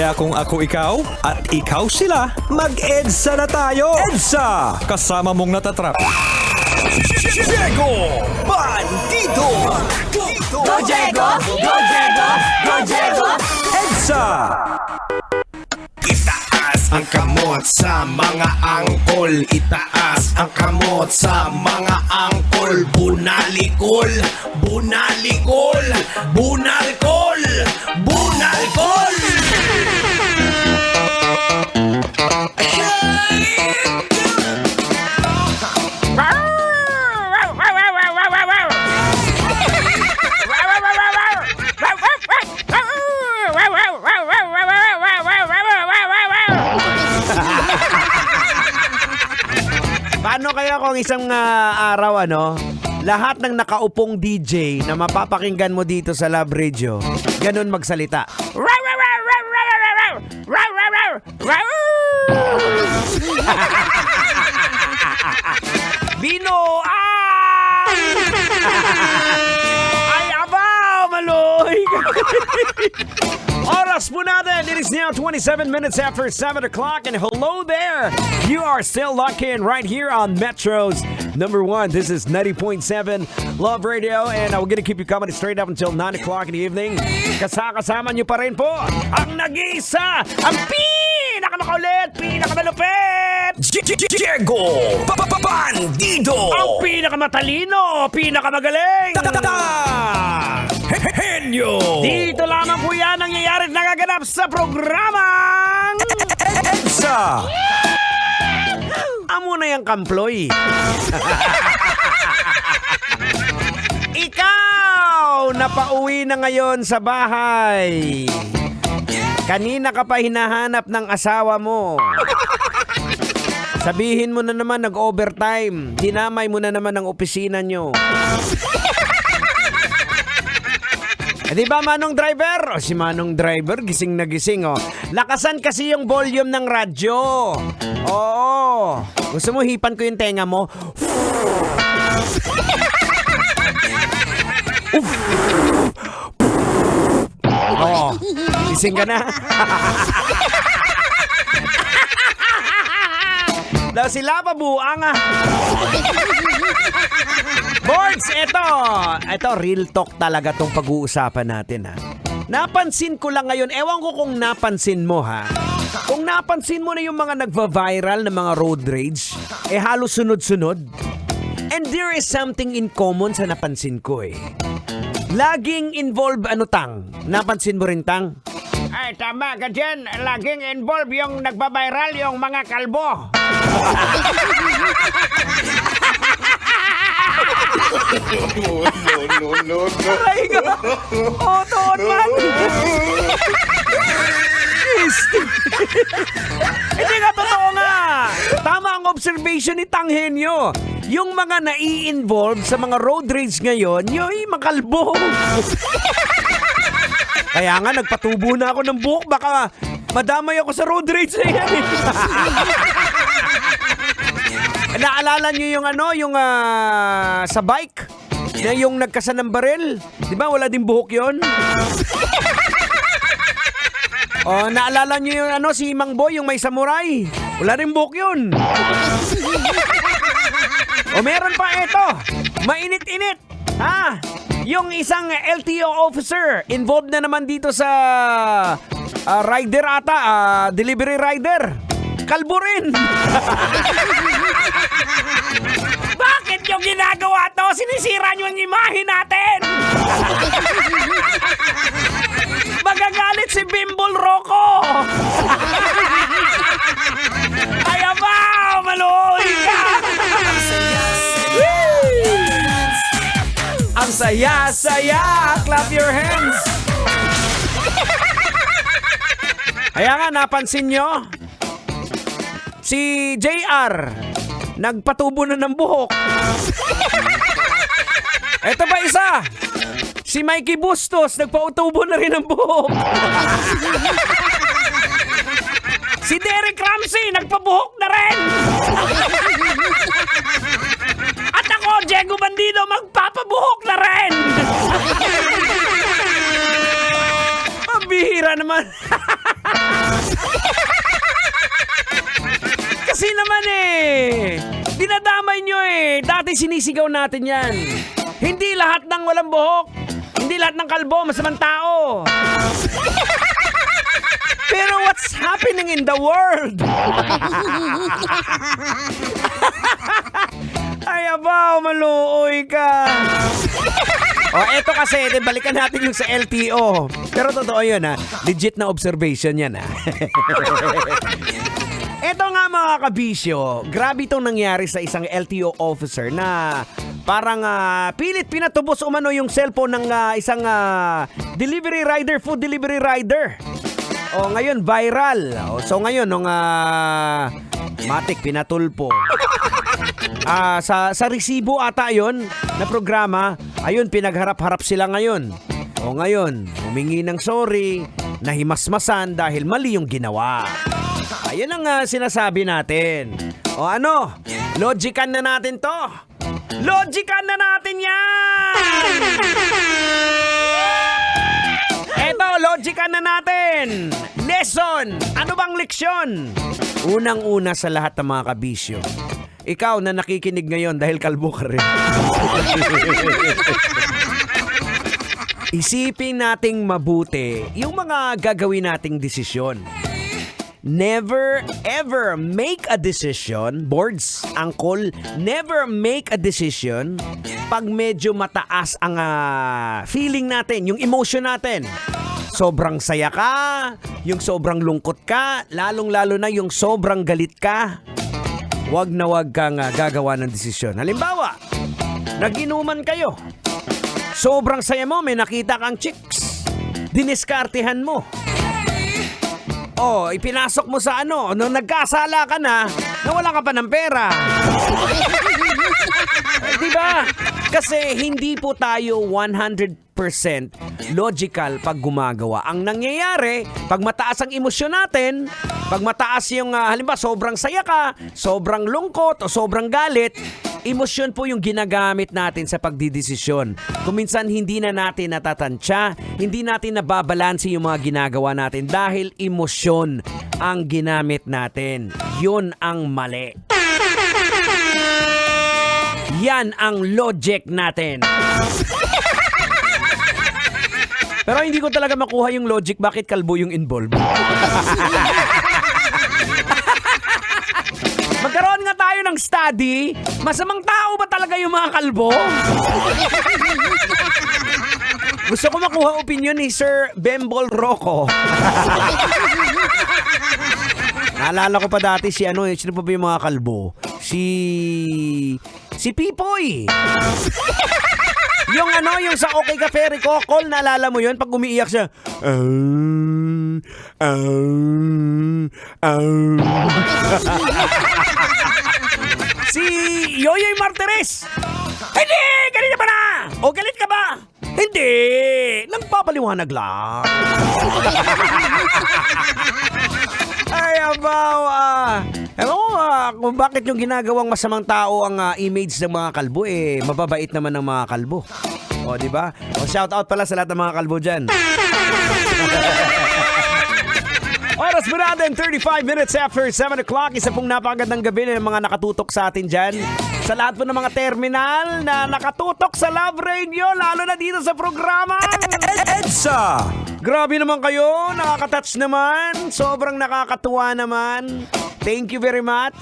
Kaya kung ako ikaw at ikaw sila, mag-EDSA na tayo! EDSA! Kasama mong natatrap. Diego Bandido! Go Diego! Go Diego! Go Diego! EDSA! Itaas ang kamot sa mga angkol. Itaas ang kamot sa mga angkol. Bunalikol! Bunalikol! Bunalkol! Bunalkol! Paano kaya kung isang araw, lahat ng nakaupong DJ na mapapakinggan mo dito sa Love Radio, ganun magsalita. Bino! Ay, abaw! Maloy! Oras po natin. It is now 27 minutes after 7 o'clock. And hello there. You are still locked in right here on Metro's number 1. This is 90.7 Love Radio. And we're gonna keep you coming straight up until 9 o'clock in the evening. Kasama nyo pa rin po ang nag-iisa, ang pinakamakulit, pinakamalupit, Diego Bandido! ang pinakamatalino, pinakamagaling. Henyo! Dito lamang po yan ang nangyayari at nagaganap sa programang EDSA! Amo na yung kamploy. Ikaw, napauwi na ngayon sa bahay. Kanina ka pa hinahanap ng asawa mo. Sabihin mo na naman nag-overtime. Dinamay mo na naman ang opisina nyo. Di ba, Manong Driver? Si Manong Driver, gising na gising, Lakasan kasi yung volume ng radyo. Oo. Gusto mo hipan ko yung tenga mo? Oo. Gising ka na. Daw sila pabuang Boards, eto real talk talaga tong pag-uusapan natin Napansin ko lang ngayon, ewan ko kung napansin mo Kung napansin mo na yung mga nagva-viral na mga road rage, halos sunod-sunod. And there is something in common sa napansin ko Laging involved Tang? Napansin mo rin, Tang? Ay, tama ka dyan. Laging involved yung nagba-viral, yung mga kalbo. No. Aray ka! Toon man! Hindi nga, totoo nga! Tama ang observation ni Tanghenyo. Yung mga nai-involve sa mga road rage ngayon, yung makalbo. Kaya nga, nagpatubo na ako ng buhok. Baka madamay ako sa road rage na yan. Naalala nyo yung sa bike? Na yung nagkasan ng baril? Di ba wala din buhok yon? Naalala nyo yung si Mang Boy, yung may samurai? Wala rin buhok yun. Meron pa ito. Mainit-init. Yung isang LTO officer involved na naman dito sa rider delivery rider. Kalbo rin. Bakit yung ginagawa to? Sinisira nyo ang imahe natin. Magagalit si Bimbol Rocco. Ay, abaw! Maloy ka! Ang saya-saya! Clap your hands! Kaya nga, napansin nyo? Si JR, nagpatubo na ng buhok. Eto ba isa? Si Mikey Bustos, nagpautubo na rin ng buhok. Si Derek Ramsey, nagpabuhok na rin. At ako, Diego Bandido, magpapabuhok na rin. Ang bihira naman. Kasi naman dinadamay nyo Dati sinisigaw natin yan. Hindi lahat ng walang buhok, hindi lahat ng kalbo masamang tao. Pero what's happening in the world? Ay, abaw, maluoy ka. Eto kasi, balikan natin yung sa LTO. Pero totoo yun, legit na observation yan, Eto nga mga kabisyo, grabe itong nangyari sa isang LTO officer na parang pilit pinatubos umano yung cellphone ng isang delivery rider, food delivery rider. Ngayon viral. So ngayon nung matik pinatulpo. Sa resibo ata yon na programa, ayun pinagharap-harap sila ngayon. Ngayon, humingi ng sorry, nahimasmasan dahil mali yung ginawa. Ayun ang sinasabi natin. Logican na natin to. Logican na natin yan! Eto, logican na natin. Lesson. Ano bang leksyon? Unang-una sa lahat ng mga kabisyo, ikaw na nakikinig ngayon dahil kalbo ka rin. Isipin nating mabuti yung mga gagawin nating desisyon. Never ever make a decision, boards, angkol, never make a decision pag medyo mataas ang feeling natin, yung emotion natin. Sobrang saya ka, yung sobrang lungkot ka, lalong-lalo na yung sobrang galit ka. Wag na wag kang gagawa ng desisyon. Halimbawa, naginuman kayo. Sobrang saya mo, may nakita kang chicks. Diniskartehan mo. Ipinasok mo sa nung nagkasala ka na, nawala ka pa ng pera. Diba? Kasi hindi po tayo 100% logical pag gumagawa. Ang nangyayari, pag mataas ang emosyon natin, pag mataas yung, halimbawa, sobrang saya ka, sobrang lungkot, o sobrang galit, emosyon po yung ginagamit natin sa pagdidesisyon. Kung minsan hindi na natin natatansya, hindi natin nababalanse yung mga ginagawa natin dahil emosyon ang ginamit natin. Yun ang mali. Yan ang logic natin. Pero hindi ko talaga makuha yung logic bakit kalbo yung involved. Magkaroon nga tayo ng study, masamang tao ba talaga yung mga kalbo? Gusto ko makuha opinion ni Sir Bembol Rocco. Naalala ko pa dati sino pa ba yung mga kalbo? Si Pipoy. Yung yung sa Okay Cafe Recocol, naalala mo yun? Pag umiiyak siya, Si Yoyoy Martires. Hindi! Kanina pa na! O galit ka ba? Hindi! Nagpapaliwanag lang. Ay, abaw, ewan ko kung bakit yung ginagawang masamang tao ang image ng mga kalbo, mababait naman ng mga kalbo. O, di ba? O, shout out pala sa lahat ng mga kalbo dyan. Oras mo natin, 35 minutes after 7 o'clock. Isa pong napakagandang gabi ng mga nakatutok sa atin dyan. Sa lahat po ng mga terminal na nakatutok sa Love Radio, lalo na dito sa programa EDSA! Grabe naman kayo, nakaka-touch naman, sobrang nakakatuwa naman. Thank you very much.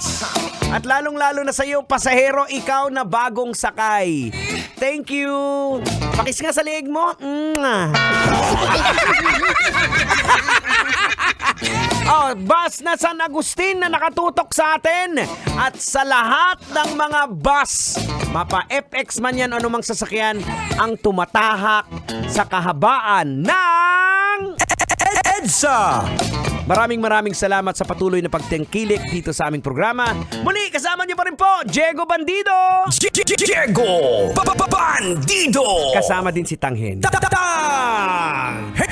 At lalong-lalo na sa iyo, pasahero, ikaw na bagong sakay. Thank you. Pakis nga sa leeg mo. Bus na San Agustin na nakatutok sa atin. At sa lahat ng mga bus, mapa FX man yan, anumang sasakyan, ang tumatahak sa kahabaan ng EDSA! Maraming salamat sa patuloy na pagtangkilik dito sa aming programa. Muli, kasama niyo pa rin po, Diego Bandido. Diego Bandido. Kasama din si Tanghen.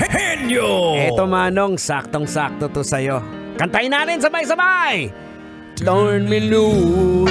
Henyo. Eto Manong, saktong-sakto to sa'yo. Kantayin natin sabay-sabay. Turn me loose.